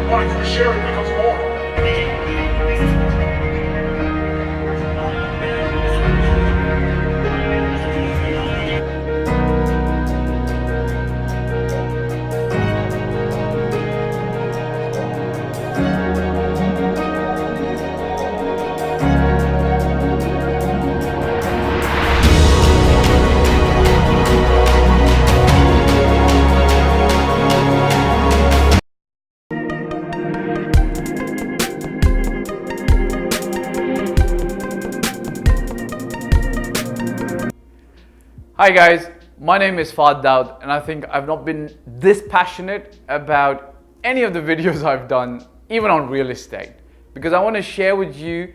wanting to share it becomes more. Hi guys, my name is Fahd Dawood and I think I've not been this passionate about any of the videos I've done, even on real estate, because I want to share with you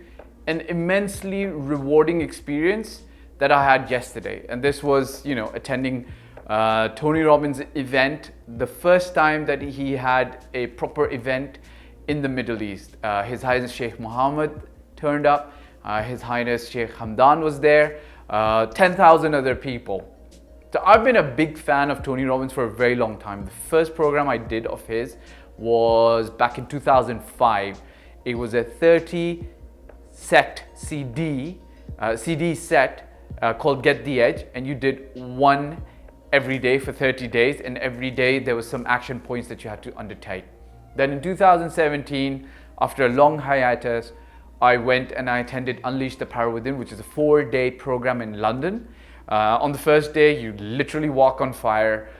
an immensely rewarding experience that I had yesterday. And this was, attending Tony Robbins' event, the first time that he had a proper event in the Middle East. His Highness Sheikh Mohammed turned up, His Highness Sheikh Hamdan was there, 10,000 other people. So I've been a big fan of Tony Robbins for a very long time. The first program I did of his was back in 2005. It was a 30 set CD set called Get the Edge, and you did one every day for 30 days, and every day there was some action points that you had to undertake. Then in 2017, after a long hiatus, I went and I attended Unleash the Power Within, which is a 4-day program in London. On the first day, you literally walk on fire.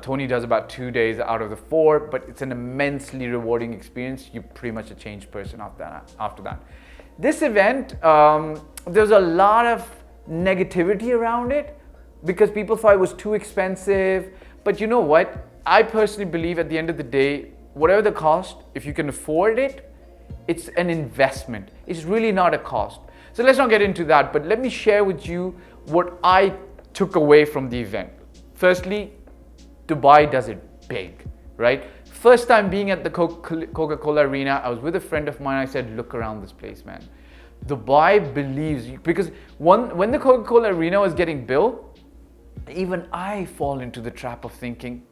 Tony does about 2 days out of the 4, but it's an immensely rewarding experience. You're pretty much a changed person after that. This event, there's a lot of negativity around it because people thought it was too expensive. But you know what? I personally believe at the end of the day, whatever the cost, if you can afford it, it's an investment. It's really not a cost. So let's not get into that, but let me share with you what I took away from the event. Firstly, Dubai does it big, right? First time being at the Coca-Cola Arena, I was with a friend of mine. I said, look around this place, man. Dubai believes you, because when the Coca-Cola Arena was getting built, even I fall into the trap of thinking,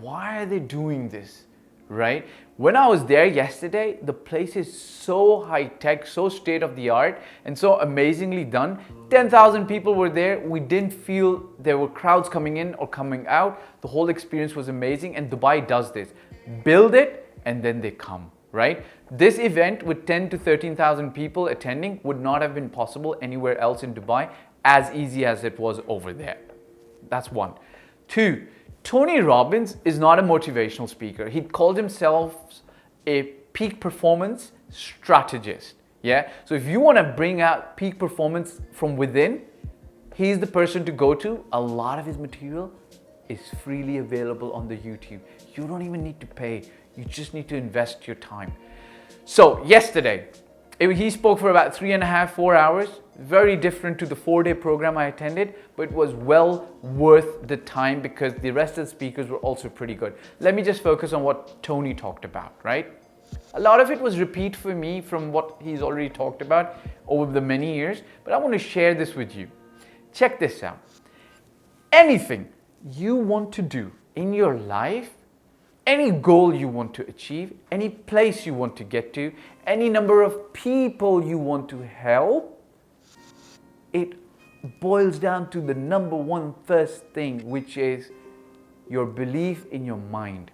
why are they doing this? Right? When I was there yesterday, the place is so high-tech, so state-of-the-art, and so amazingly done. 10,000 people were there. We didn't feel there were crowds coming in or coming out. The whole experience was amazing, and Dubai does this. Build it, and then they come, right? This event with 10 to 13,000 people attending would not have been possible anywhere else in Dubai as easy as it was over there. That's one. Two, Tony Robbins is not a motivational speaker. He called himself a peak performance strategist. Yeah. So if you want to bring out peak performance from within, he's the person to go to. A lot of his material is freely available on the YouTube. You don't even need to pay. You just need to invest your time. So yesterday, he spoke for about 3.5, 4 hours. Very different to the 4-day program I attended, but it was well worth the time because the rest of the speakers were also pretty good. Let me just focus on what Tony talked about, right? A lot of it was repeat for me from what he's already talked about over the many years, but I want to share this with you. Check this out. Anything you want to do in your life, any goal you want to achieve, any place you want to get to, any number of people you want to help, it boils down to the number one first thing, which is your belief in your mind.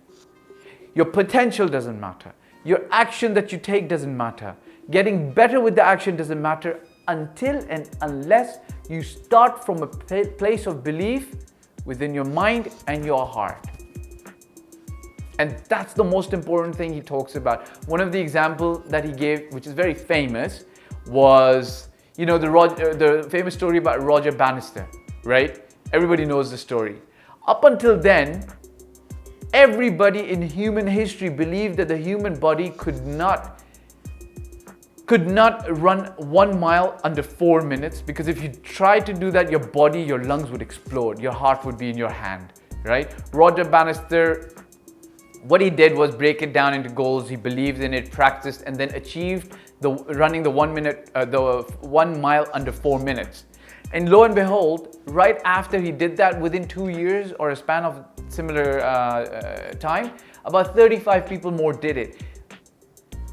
Your potential doesn't matter. Your action that you take doesn't matter. Getting better with the action doesn't matter until and unless you start from a place of belief within your mind and your heart. And that's the most important thing he talks about. One of the examples that he gave, which is very famous, was the famous story about Roger Bannister, right? Everybody knows the story. Up until then, everybody in human history believed that the human body could not run 1 mile under 4 minutes, because if you tried to do that, your body, your lungs would explode, your heart would be in your hand, right? Roger Bannister, what he did was break it down into goals. He believed in it, practiced, and then achieved running the 1 mile under 4 minutes. And lo and behold, right after he did that, within 2 years or a span of similar time, about 35 people more did it.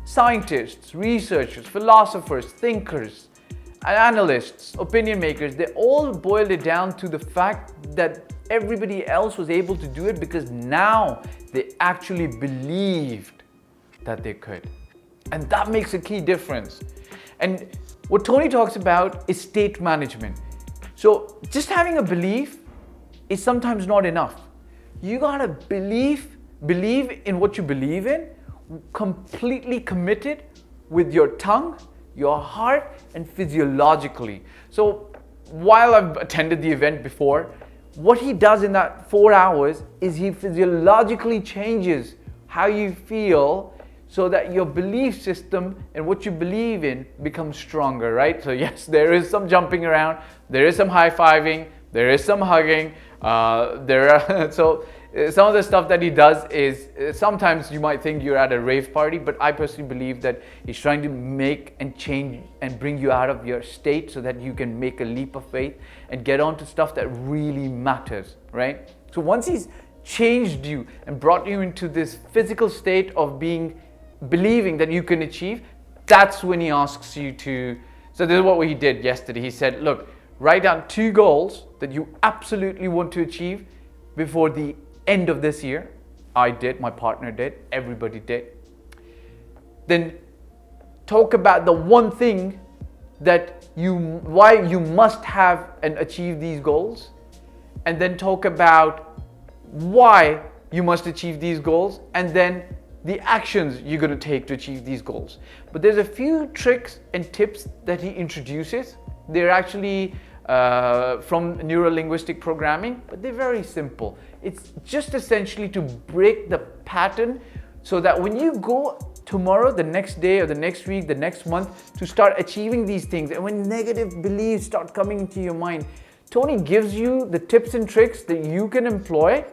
Scientists, researchers, philosophers, thinkers, analysts, opinion makers, they all boiled it down to the fact that everybody else was able to do it because now they actually believed that they could. And that makes a key difference. And what Tony talks about is state management. So just having a belief is sometimes not enough. You gotta believe in what you believe in, completely committed with your tongue, your heart, and physiologically. So while I've attended the event before, what he does in that 4 hours is he physiologically changes how you feel so that your belief system and what you believe in becomes stronger, right? So yes, there is some jumping around, there is some high-fiving, there is some hugging, some of the stuff that he does is sometimes you might think you're at a rave party, but I personally believe that he's trying to make and change and bring you out of your state so that you can make a leap of faith and get on to stuff that really matters, right? So once he's changed you and brought you into this physical state of believing that you can achieve, that's when he asks you to. So this is what he did yesterday. He said, look, write down 2 goals that you absolutely want to achieve before the end of this year. I did, my partner did, everybody did. Then talk about the one thing that why you must have and achieve these goals, and then talk about why you must achieve these goals, and then the actions you're going to take to achieve these goals. But there's a few tricks and tips that he introduces. They're actually from neuro-linguistic programming, but they're very simple. It's just essentially to break the pattern so that when you go tomorrow, the next day, or the next week, the next month, to start achieving these things, and when negative beliefs start coming into your mind, Tony gives you the tips and tricks that you can employ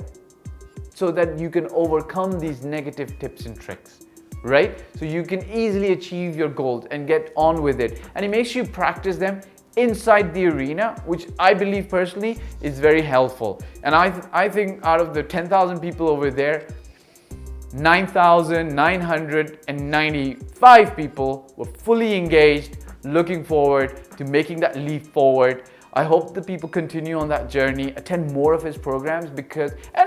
so that you can overcome these negative tips and tricks, right? So you can easily achieve your goals and get on with it. And he makes you practice them inside the arena, which I believe personally is very helpful. And I think out of the 10,000 people over there, 9,995 people were fully engaged, looking forward to making that leap forward. I hope the people continue on that journey, attend more of his programs and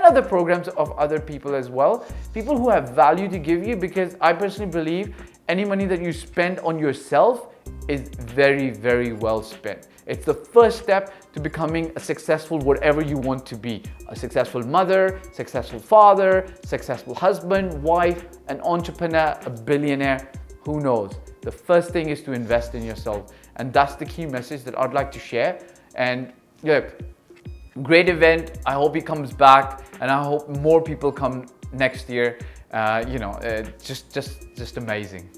other programs of other people as well. People who have value to give you, because I personally believe any money that you spend on yourself is very, very well spent. It's the first step to becoming a successful whatever you want to be. A successful mother, successful father, successful husband, wife, an entrepreneur, a billionaire, who knows? The first thing is to invest in yourself. And that's the key message that I'd like to share. And look, great event. I hope he comes back, and I hope more people come next year. Just amazing.